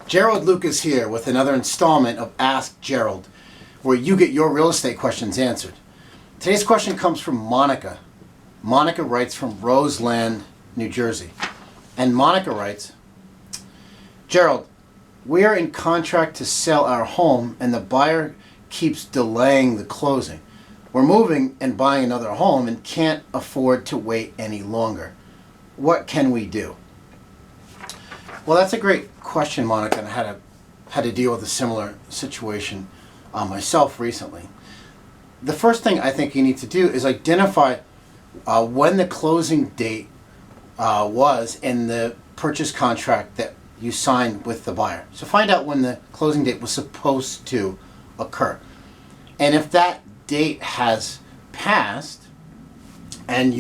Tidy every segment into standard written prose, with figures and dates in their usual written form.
Gerald Lucas here with another installment of Ask Gerald, where you get your real estate questions answered. Today's question comes from Monica. Monica writes from Roseland, New Jersey. And Monica writes, Gerald, we are in contract to sell our home and the buyer keeps delaying the closing. We're moving and buying another home and can't afford to wait any longer. What can we do? Well, that's a great question, Monica, and I had to deal with a similar situation myself recently. The first thing I think you need to do is identify when the closing date was in the purchase contract that you signed with the buyer. So find out when the closing date was supposed to occur. And if that date has passed, and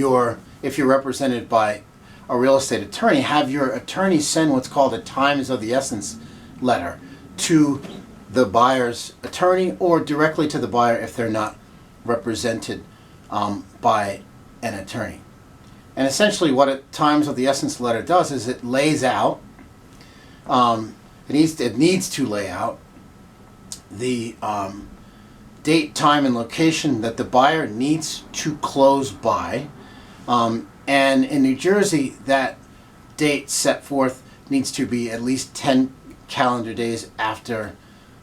if you're represented by a real estate attorney, have your attorney send what's called a times of the essence letter to the buyer's attorney or directly to the buyer if they're not represented by an attorney. And essentially what a times of the essence letter does is it lays out, it needs to lay out the date, time, and location that the buyer needs to close by. And in New Jersey, that date set forth needs to be at least 10 calendar days after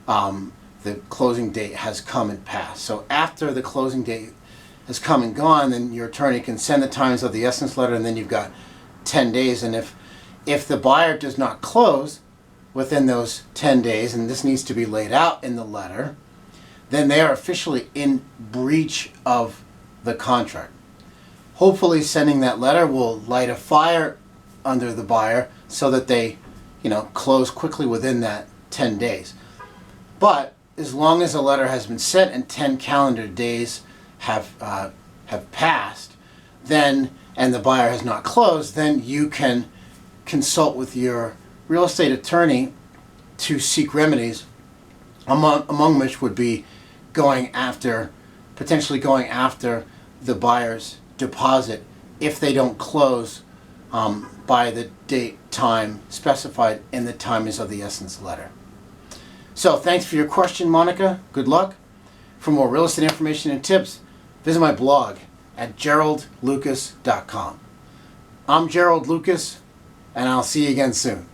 the closing date has come and passed. So after the closing date has come and gone, then your attorney can send the times of the essence letter, and then you've got 10 days. And if the buyer does not close within those 10 days, and this needs to be laid out in the letter, then they are officially in breach of the contract. Hopefully sending that letter will light a fire under the buyer so that they, close quickly within that 10 days. But as long as a letter has been sent and 10 calendar days have passed, then, and the buyer has not closed, then you can consult with your real estate attorney to seek remedies, among which would be potentially going after the buyer's deposit if they don't close by the date, time specified in the times of the essence letter. So thanks for your question, Monica. Good luck. For more real estate information and tips, visit my blog at geraldlucas.com. I'm Gerald Lucas, and I'll see you again soon.